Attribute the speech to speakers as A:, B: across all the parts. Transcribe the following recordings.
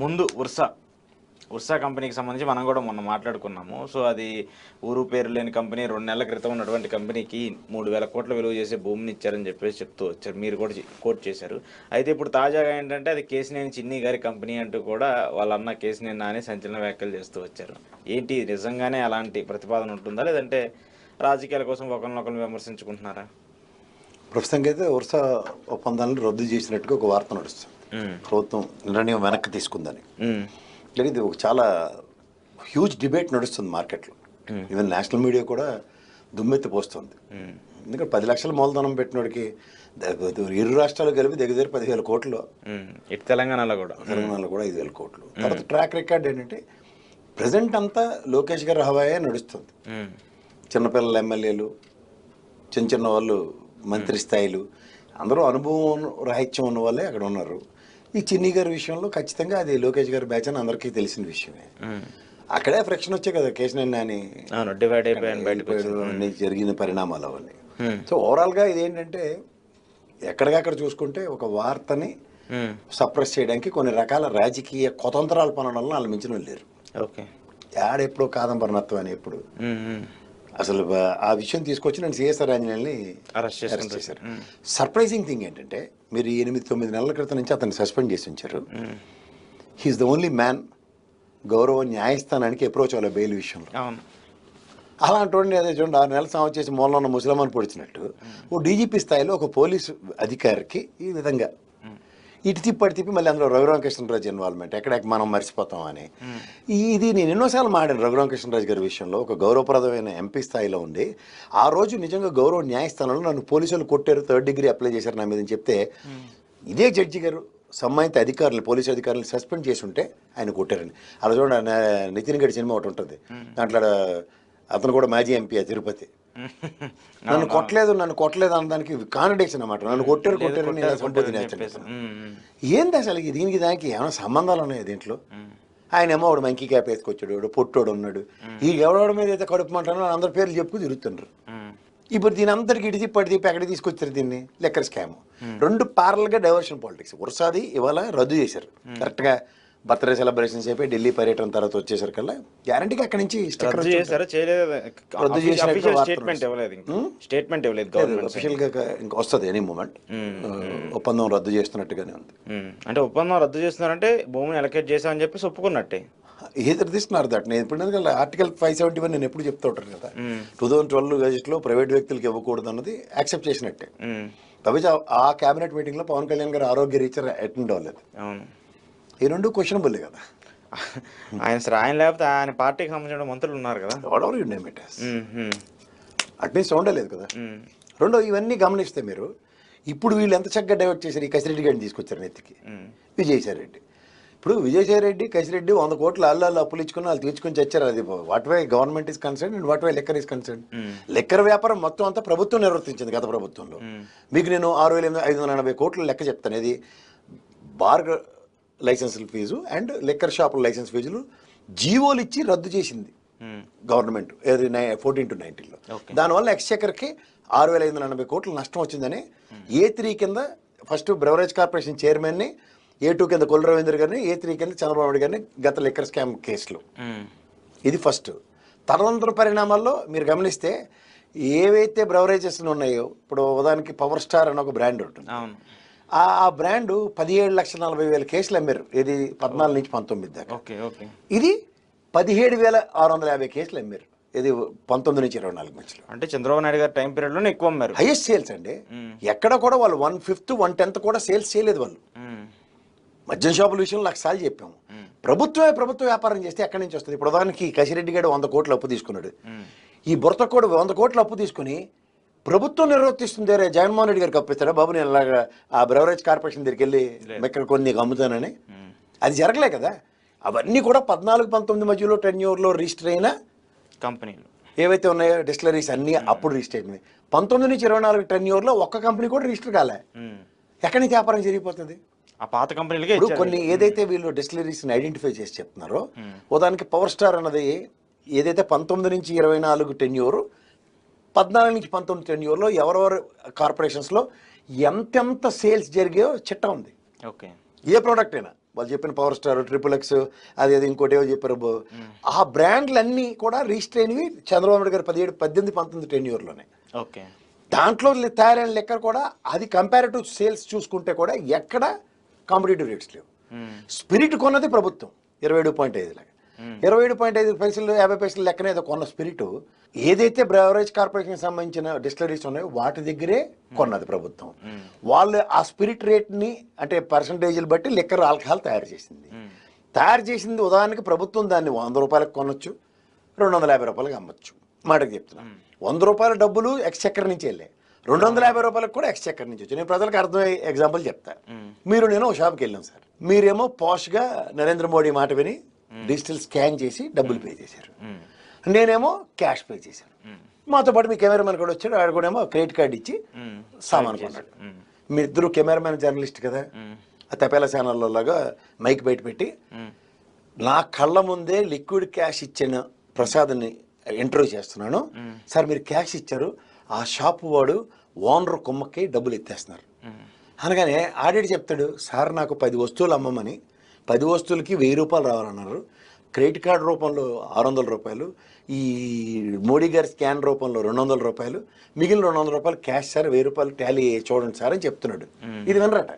A: ముందు ఉర్సా కంపెనీకి సంబంధించి మనం కూడా మొన్న మాట్లాడుకున్నాము. సో అది ఊరు పేరు లేని కంపెనీ 2 నెలల క్రితం ఉన్నటువంటి కంపెనీకి 3,000 కోట్ల విలువ చేసే భూమిని ఇచ్చారని చెప్పేసి చెప్తూ వచ్చారు. మీరు కూడా కోట్ చేశారు. అయితే ఇప్పుడు తాజాగా ఏంటంటే అది కేశినేని చిన్ని గారి కంపెనీ అంటూ కూడా వాళ్ళన్న కేశినేని నాని సంచలన వ్యాఖ్యలు చేస్తూ వచ్చారు. ఏంటి నిజంగానే అలాంటి ప్రతిపాదన ఉంటుందా, లేదంటే రాజకీయాల కోసం ఒకరినొకరు విమర్శించుకుంటున్నారా?
B: ప్రస్తుతానికి అయితే ఉర్సా ఒప్పందాలను రద్దు చేసినట్టుగా ఒక వార్త నడుస్తుంది. ప్రభుత్వం నిర్ణయం వెనక్కి తీసుకుందని. కానీ ఇది ఒక చాలా హ్యూజ్ డిబేట్ నడుస్తుంది మార్కెట్లో. ఈవెన్ నేషనల్ మీడియా కూడా దుమ్మెత్తి పోస్తుంది. ఎందుకంటే 10 లక్షల మూలధనం పెట్టినోడికి ఇరు రాష్ట్రాలు కలిపి దగ్గర 10,000 కోట్లు,
A: తెలంగాణలో కూడా
B: 5,000 కోట్లు. తర్వాత ట్రాక్ రికార్డ్ ఏంటంటే ప్రజెంట్ అంతా లోకేష్ గారి హవాయే నడుస్తుంది. చిన్నపిల్లల ఎమ్మెల్యేలు, చిన్న వాళ్ళు మంత్రి స్థాయిలు, అందరూ అనుభవం రాహిత్యం ఉన్న వాళ్ళే అక్కడ ఉన్నారు. ఈ చిన్ని గారి విషయంలో ఖచ్చితంగా అది లోకేష్ గారి బ్యాచ్ అని అందరికీ తెలిసిన విషయమే. అక్కడే ఫ్రిక్షన్ వచ్చాయి కదా, కేశినేని నాని
A: డివైడ్ అయిపోయాడు,
B: జరిగిన పరిణామాలు అవన్నీ. సో ఓవరాల్గా ఇదేంటంటే ఎక్కడికక్కడ చూసుకుంటే ఒక వార్తని సప్రెస్ చేయడానికి కొన్ని రకాల రాజకీయ కుతంత్రాలు పనడంలో వాళ్ళు మించిన లేరు. యాడెప్పుడు కాదంబరనత్వం అని ఎప్పుడు అసలు ఆ విషయం తీసుకొచ్చి నేను సిఎస్ఆర్ ఆంజనేయుల్ని అరెస్ట్ చేశారు. సర్ప్రైజింగ్ థింగ్ ఏంటంటే మీరు 8-9 నెలల క్రితం నుంచి అతన్ని సస్పెండ్ చేసి ఉంచారు. హీఈస్ ద ఓన్లీ మ్యాన్ గౌరవ న్యాయస్థానానికి అప్రోచ్ అవ్వాలి బెయిల్ విషయంలో. అలాంటి వాడిని అదే చూడండి 6 నెలల సంవత్సరం చేసి మూలలో ఉన్న ముసలమాన్ పొడిచినట్టు ఓ డీజీపీ స్థాయిలో ఒక పోలీసు అధికారికి ఈ విధంగా ఇటు తిప్పి మళ్ళీ అందులో రఘురామకృష్ణరాజు ఇన్వాల్వ్మెంట్ ఎక్కడ మనం మర్చిపోతాం అని. ఇది నేను ఎన్నోసార్లు మాడాను రఘురామకృష్ణరాజు గారి విషయంలో. ఒక గౌరవప్రదమైన ఎంపీ స్థాయిలో ఉండి ఆ రోజు నిజంగా గౌరవ న్యాయస్థానంలో నన్ను పోలీసులు కొట్టారు, 3rd డిగ్రీ అప్లై చేశారు నా మీద అని చెప్తే ఇదే జడ్జి గారు సంబంధిత అధికారులు పోలీసు అధికారులను సస్పెండ్ చేసి ఉంటే ఆయన కొట్టారని. అలా చూడండి నితిన్ గడి సినిమా ఒకటి ఉంటుంది, దాంట్లో అతను కూడా మాజీ ఎంపీ తిరుపతి. నన్ను కొట్టలేదు అనడానికి కాంట్రడిక్షన్ అన్నమాట. నన్ను కొట్టారు ఏంది అసలు దీనికి దానికి ఏమైనా సంబంధాలు ఉన్నాయి దీంట్లో? ఆయన ఏమో వాడు మంకీ క్యాప్ వేసుకొచ్చాడు, వాడు పొట్టోడు ఉన్నాడు. ఈ ఎవడోడి మీద అయితే కడుపు మాట్లాడినా అందరి పేర్లు చెప్పుకు తిరుగుతుండ్రు. ఇప్పుడు దీని అంతటికి ఇటు తిప్పి ఎక్కడ తీసుకొచ్చారు దీన్ని? Liquor scam. 2 ప్యారల్గా డైవర్షన్ పాలిటిక్స్. ఉర్సాది ఇవాళ రద్దు చేశారు కరెక్ట్గా. బర్త్డే సెలబ్రేషన్స్ అయిపోయి ఢిల్లీ పర్యటన తర్వాత వచ్చేసరికల్లా గ్యారంటీగా అక్కడి నుంచి అఫీషియల్గా ఇంకా వస్తుంది ఎనీ మూమెంట్. ఒప్పందం రద్దు చేస్తున్నట్టుగానే ఉంది.
A: అంటే ఒప్పందం రద్దు చేస్తున్నారంటే భూమిని అలొకేట్ చేశామని చెప్పి ఒప్పుకున్నట్టే
B: ఏదో తీస్తున్నారు దట్. నేను ఇప్పుడు ఆర్టికల్ 571 నేను ఎప్పుడు చెప్తూ ఉంటాను కదా, 2012 గజెట్లో ప్రైవేట్ వ్యక్తులకు ఇవ్వకూడదు అన్నది యాక్సెప్ట్ చేసినట్టే. తవిజ్ ఆ క్యాబినెట్ మీటింగ్లో పవన్ కళ్యాణ్ గారు ఆరోగ్య రీచర్ అటెండ్ అవ్వలేదు. ఈ 2 క్వశ్చనబుల్ కదా.
A: ఆయన లేకపోతే ఆయన పార్టీకి సంబంధించిన మంత్రులు ఉన్నారు కదా,
B: అట్లీస్ట్ ఉండలేదు కదా. రెండో ఇవన్నీ గమనిస్తే మీరు ఇప్పుడు వీళ్ళు ఎంత చక్కగా డైవర్ట్ చేశారు. ఈ కసిరెడ్డి గారిని తీసుకొచ్చారు నెత్తికి, విజయసాయి రెడ్డి. ఇప్పుడు విజయసాయి రెడ్డి కసిరెడ్డి 100 కోట్లు అల్లు అప్పులు ఇచ్చుకుని వాళ్ళు తీర్చుకొని చచ్చారు. అది what why government is concern and what why liquor is concern. Liquor వ్యాపారం మొత్తం అంతా ప్రభుత్వం నిర్వర్తించింది గత ప్రభుత్వంలో. మీకు నేను 6,580 కోట్లు లెక్క చెప్తాను. ఇది బార్ లైసెన్సుల ఫీజు అండ్ లెక్కర్ షాపుల లైసెన్స్ ఫీజులు జీవోలు ఇచ్చి రద్దు చేసింది గవర్నమెంట్ 14-19లో. దానివల్ల ఎక్స్చెకర్కి 6,580 కోట్లు నష్టం వచ్చిందని A3 కింద ఫస్ట్ బ్రెవరేజ్ కార్పొరేషన్ చైర్మన్ని, A2 కింద కొల్లు రవీంద్ర గారిని, A3 కింద చంద్రబాబు నాయుడు గారిని గత లెక్కర్ స్కామ్ కేసులో. ఇది ఫస్ట్. తదనంతర పరిణామాల్లో మీరు గమనిస్తే ఏవైతే బ్రెవరేజెస్ ఉన్నాయో, ఇప్పుడు ఉదాహరణకి పవర్ స్టార్ అని ఒక బ్రాండ్ ఉంటుంది. ఆ బ్రాండ్ 17,40,000 కేసులు అమ్మారు. ఇది 14 నుంచి 19 దాకా. ఇది 17,650 కేసులు అమ్మారు. ఇది 19 నుంచి 24 మధ్యలో.
A: అంటే చంద్రబాబు నాయుడు గారి టైం పీరియడ్ లో ఎక్కువ అమ్మారు.
B: హైయెస్ట్ సేల్స్ అండి. ఎక్కడ కూడా వాళ్ళు 1/5, 1/10 కూడా సేల్స్ చేయలేదు వాళ్ళు. మద్యం షాపుల విషయంలో 1,00,000 సార్లు చెప్పాము. ప్రభుత్వ వ్యాపారం చేస్తే ఎక్కడి నుంచి వస్తుంది? ఇప్పుడు ఉదాహరణకి కసిరెడ్డి గారు 100 కోట్లు అప్పు తీసుకున్నాడు. ఈ బుర్త కూడా 100 కోట్లు అప్పు తీసుకుని ప్రభుత్వం నిర్వర్తిస్తుంది. జగన్మోహన్ రెడ్డి గారికి అప్పిస్తాడా బాబు నేను అలాగా ఆ బ్రెవరేజ్ కార్పొరేషన్ దగ్గరికి వెళ్ళి మెక్కడ కొన్ని అమ్ముతానని? అది జరగలే కదా. అవన్నీ కూడా 14-19 మధ్యలో టెన్యూర్లో రిజిస్టర్ అయిన
A: కంపెనీలు
B: ఏవైతే ఉన్నాయో డిస్టిలరీస్ అన్నీ అప్పుడు రిజిస్టర్ అయినవి. 19 నుంచి 24 టెన్యూర్లో ఒక్క కంపెనీ కూడా రిజిస్టర్ కాలే. ఎక్కడి నుంచి వ్యాపారం జరిగిపోతుంది?
A: ఆ పాత కంపెనీలకి.
B: కొన్ని ఏదైతే వీళ్ళు డిస్టిలరీస్ని ఐడెంటిఫై చేసి చెప్తున్నారో, ఉదాహరణకి పవర్ స్టార్ అన్నది ఏదైతే 19 నుంచి 24 టెన్యూరు, 14 నుంచి 19 టెన్యూర్లో ఎవరెవరు కార్పొరేషన్స్లో ఎంతెంత సేల్స్ జరిగాయో చిట్టా ఉంది. ఏ ప్రోడక్ట్ అయినా వాళ్ళు చెప్పిన పవర్ స్టార్, ట్రిపుల్ ఎక్స్, అది ఇంకోటి ఏవో చెప్పారు. ఆ బ్రాండ్లన్నీ కూడా రిజిస్టర్ అయినవి చంద్రబాబు నాయుడు గారు 18 టెన్యూర్లోనే.
A: ఓకే.
B: దాంట్లో తయారైన లెక్కర్ కూడా అది కంపారిటివ్ సేల్స్ చూసుకుంటే కూడా ఎక్కడ కాంపిటేటివ్ రేట్స్ లేవు. స్పిరిట్ కొన్నది ప్రభుత్వం 27.5 లాగా, 27.5 పైసలు 50 పైసలు లెక్కన ఏదో కొన్న స్పిరిట్ ఏదైతే బ్రెవరేజ్ కార్పొరేషన్ సంబంధించిన డిస్టిలరీస్ ఉన్నాయో వాటి దగ్గరే కొన్నది ప్రభుత్వం. వాళ్ళు ఆ స్పిరిట్ రేట్ని అంటే పర్సంటేజీలు బట్టి లిక్కర్ ఆల్కహాల్ తయారు చేసింది. ఉదాహరణకి ప్రభుత్వం దాన్ని 100 రూపాయలకు కొనొచ్చు, 250 రూపాయలకు అమ్మచ్చు. మాటకు చెప్తున్నాను, 100 రూపాయల డబ్బులు ఎక్స్చెక్కర్ నుంచి వెళ్ళాయి, 250 రూపాయలకు కూడా ఎక్స్చెక్కర్ నుంచి వచ్చి. నేను ప్రజలకు అర్థమయ్యే ఎగ్జాంపుల్ చెప్తా. నేను ఒక షాప్కి వెళ్ళాం సార్, మీరేమో పాష్గా నరేంద్ర మోడీ మాట విని డిజిటల్ స్కాన్ చేసి డబ్బులు పే చేశారు, నేనేమో క్యాష్ పే చేశాను. మాతో పాటు మీ కెమెరామెన్ కూడా వచ్చాడు, ఆడు కూడా ఏమో క్రెడిట్ కార్డు ఇచ్చి సామాన్ కొన్నాడు. మీ ఇద్దరు కెమెరామెన్ జర్నలిస్ట్ కదా, ఆ తపేలా ఛానల్లో లాగా మైక్ బయట పెట్టి నా కళ్ళ ముందే లిక్విడ్ క్యాష్ ఇచ్చిన ప్రసాద్ని ఇంటర్వ్యూ చేస్తున్నాను. సార్ మీరు క్యాష్ ఇచ్చారు, ఆ షాపు వాడు ఓనర్ కుమ్మకి డబ్బులు ఎత్తేస్తున్నారు అనగానే ఆడిట్ చెప్తాడు, సార్ నాకు 10 వస్తువులు అమ్మమని 10 వస్తువులకి 1000 రూపాయలు రావాలన్నారు, క్రెడిట్ కార్డు రూపంలో 600 రూపాయలు, ఈ మోడీ గారి స్కాన్ రూపంలో 200 రూపాయలు, మిగిలిన 200 రూపాయలు క్యాష్ సార్, 1000 రూపాయలు టాలీ చూడండి సార్ అని చెప్తున్నాడు. ఇది వినరట.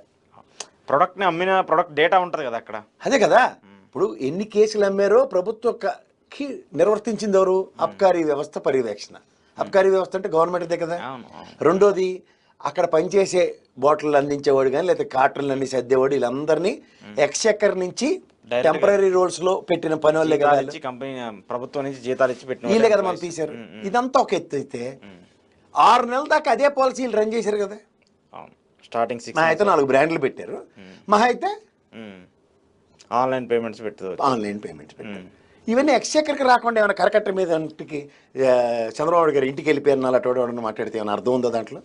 A: ప్రొడక్ట్ని అమ్మిన ప్రొడక్ట్ డేటా ఉంటుంది కదా అక్కడ.
B: అదే కదా, ఇప్పుడు ఎన్ని కేసులు అమ్మారో ప్రభుత్వకి నిర్వర్తించింది ఎవరు? అబ్కారీ వ్యవస్థ పర్యవేక్షణ. అబ్కారీ వ్యవస్థ అంటే గవర్నమెంట్దే కదా. రెండోది అక్కడ పనిచేసే బాటిల్ అందించేవాడు కానీ లేకపోతే కార్టన్లు అన్ని సర్దేవాడు, వీళ్ళందరినీ ఎక్స్చెక్కర్ నుంచి టెంపరీ రోల్స్ లో పెట్టిన పని వాళ్ళే కదా,
A: కంపెనీ ప్రభుత్వం నుంచి జీతాలు ఇచ్చి పెట్టిన
B: వీళ్ళే కదా మనం తీశారు. ఇదంతా ఒక ఎత్తు అయితే 6 నెలల దాకా అదే పాలసీలు రన్ చేశారు కదా.
A: స్టార్టింగ్
B: అయితే 4 బ్రాండ్లు పెట్టారు, మహా అయితే
A: ఆన్లైన్ పేమెంట్స్
B: పెట్టారు. ఇవన్నీ ఎక్స్చెక్కర్కి రాకుండా ఏమైనా కరకట్ట మీద ఇంటికి చంద్రబాబు గారు ఇంటికి వెళ్ళిపోయిన అటు మాట్లాడితే ఏమైనా అర్థం ఉందో దాంట్లో?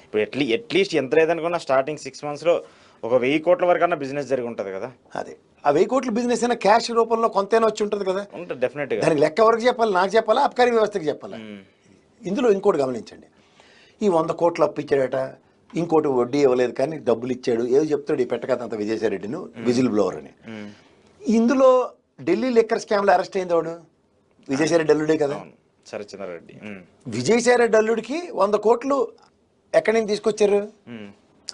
A: ఇప్పుడు అట్లీస్ట్ ఎంత లేదనుకున్నా స్టార్టింగ్ 6 monthsలో ఒక 1000 కోట్ల వరకు అన్న బిజినెస్ జరిగి ఉంటుంది కదా.
B: అదే ఆ 1000 కోట్ల బిజినెస్ అయినా క్యాష్ రూపంలో కొంతైనా వచ్చి ఉంటుంది కదా.
A: ఉంటుంది డెఫినెట్గా.
B: దానికి లెక్క ఎవరికి చెప్పాలి? నాకు చెప్పాలా, అబ్కారీ వ్యవస్థకి చెప్పాలా? ఇందులో ఇంకోటి గమనించండి, ఈ 100 కోట్లు అప్పు ఇచ్చాడట, ఇంకోటి వడ్డీ ఇవ్వలేదు కానీ డబ్బులు ఇచ్చాడు, ఏదో చెప్తాడు ఈ పెట్టకథ అంత విజయసాయిరెడ్డిను విజిల్ బ్లోవర్ అని. ఇందులో ఢిల్లీ లిక్కర్ స్కామ్లో అరెస్ట్ అయింది వాడు విజయసాయిరెడ్డి అల్లుడే కదా,
A: సత్యనారాయణ.
B: విజయసాయిరెడ్డి అల్లుడికి 100 కోట్లు ఎక్కడి నుంచి తీసుకొచ్చారు?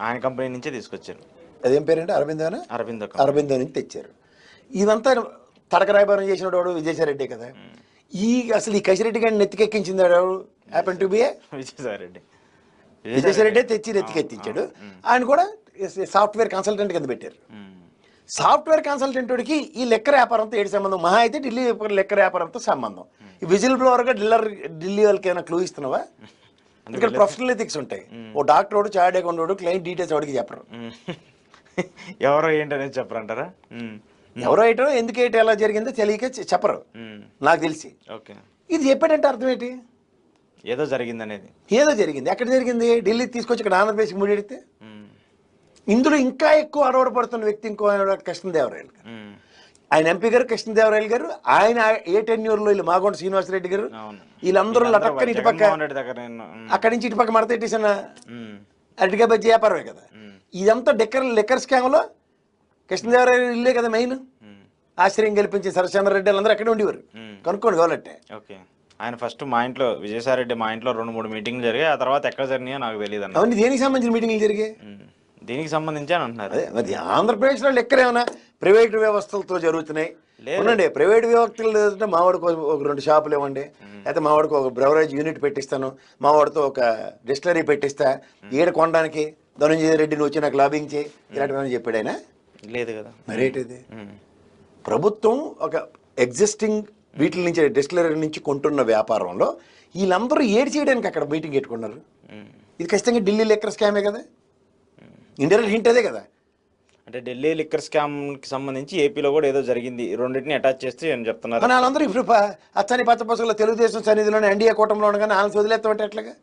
A: ఆయన కంపెనీ నుంచే తీసుకొచ్చారు.
B: అదేం పేరంటే అరబిందో నుంచి తెచ్చారు. ఇదంతా తడక రాయబారం చేసిన వాడు విజయసాయిరెడ్డి కదా. అసలు ఈ కసిరెడ్డి గారిని నెత్తికెక్కించింది వాడు హ్యాపెన్ టు బి విజయసాయిరెడ్డి తెచ్చి నెత్తికెత్తించాడు. ఆయన కూడా సాఫ్ట్వేర్ కన్సల్టెంట్ కింద పెట్టారు. సాఫ్ట్వేర్ కన్సల్టెంట్కి ఈ లెక్కర్ వ్యాపారంతో ఏడు సంబంధం? మహా అయితే ఢిల్లీ లెక్కర్ వ్యాపారంతో సంబంధం. ఈ విజిల్ బ్లోవర్గా ఢిల్లీ వాళ్ళకి ఏమైనా క్లూ ఇస్తున్నావా? ఇక్కడ ప్రొఫెషనల్ ఎథిక్స్ ఉంటాయి. ఓ డాక్టర్ వాడు, చార్ట్ అకౌంట్ వాడు క్లయింట్ డీటెయిల్స్ వాడికి చెప్పరు,
A: ఎవరో ఏంటనేది చెప్పరంటారా?
B: ఎవరో ఏంటో ఎందుకు ఏంటో ఎలా జరిగిందో తెలియక చెప్పరు నాకు తెలిసి. ఇది చెప్పాడంటే అర్థం ఏంటి?
A: ఏదో జరిగింది.
B: ఎక్కడ జరిగింది? ఢిల్లీ తీసుకొచ్చి ఇక్కడ ఆంధ్రప్రదేశ్ ముడిడితే. ఇందులో ఇంకా ఎక్కువ అడవడపడుతున్న వ్యక్తి ఇంకో కృష్ణదేవరాయలు గారు. ఆయన ఎంపీ గారు కృష్ణదేవరాయలు గారు, ఆయన ఏ టెన్యూర్లో వీళ్ళు మాగొండ శ్రీనివాసరెడ్డి గారు, వీళ్ళందరూ లటక్కని ఇటుపక్క అక్కడి నుంచి ఇటుపక్క మడతెట్టేసిన అరటిగా బజ్జీ వ్యాపారమే కదా. ఇదంతా లిక్కర్ స్కామ్లో కృష్ణదేవరాయలు ఇల్లే కదా మెయిన్. ఆశ్చర్యం కల్పించే సరచంద్రరెడ్డి వాళ్ళందరూ అక్కడే ఉండేవారు, కనుక్కోండి కావాలంటే.
A: ఆయన ఫస్ట్ మా ఇంట్లో విజయసాయిరెడ్డి మా ఇంట్లో 2-3 మీటింగ్లు జరిగాయి. ఆ తర్వాత ఎక్కడ జరిగినాయో నాకు తెలియదు అన్న.
B: అవన్నీ దేనికి సంబంధించిన మీటింగ్లు జరిగాయి?
A: దీనికి సంబంధించి అని అంటున్నారు.
B: మరి ఆంధ్రప్రదేశ్లో లెక్కర్ ఏమైనా ప్రైవేటు వ్యవస్థలతో జరుగుతున్నాయి? అవునండి, ప్రైవేట్ వ్యవస్థలు మావాడికి ఒక 2 షాపులు ఇవ్వండి, అయితే మావాడికి ఒక బ్రెవరేజ్ యూనిట్ పెట్టిస్తాను, మావాడితో ఒక డిస్టిలరీ పెట్టిస్తా, ఈడ కొనడానికి ధనంజయ రెడ్డి నువ్వు వచ్చి నాకు లాబింగ్ చేయి, ఇలాంటివన్నీ చెప్పాడు ఆయన.
A: లేదు కదా
B: మరేంటిది? ప్రభుత్వం ఒక ఎగ్జిస్టింగ్ వీటి నుంచి డిస్టిలరీ నుంచి కొంటున్న వ్యాపారంలో వీళ్ళందరూ ఏడు చేయడానికి అక్కడ మీటింగ్ పెట్టుకున్నారు. ఇది ఖచ్చితంగా ఢిల్లీ లిక్కర్ స్కామే కదా. ఇండియన్ హింట్ అదే కదా.
A: అంటే ఢిల్లీ లిక్కర్ స్కామ్కి సంబంధించి ఏపీలో కూడా ఏదో జరిగింది, రెండింటిని అటాచ్ చేస్తే అని చెప్తున్నారు.
B: వాళ్ళందరూ ఇప్పుడు అచ్చని పచ్చ పుస్తకంలో తెలుగుదేశం సన్నిధిలోనే ఎన్డీఏ కూటమిలో ఉండగానే వాళ్ళని వదిలేస్తామంటే ఎట్లాగా?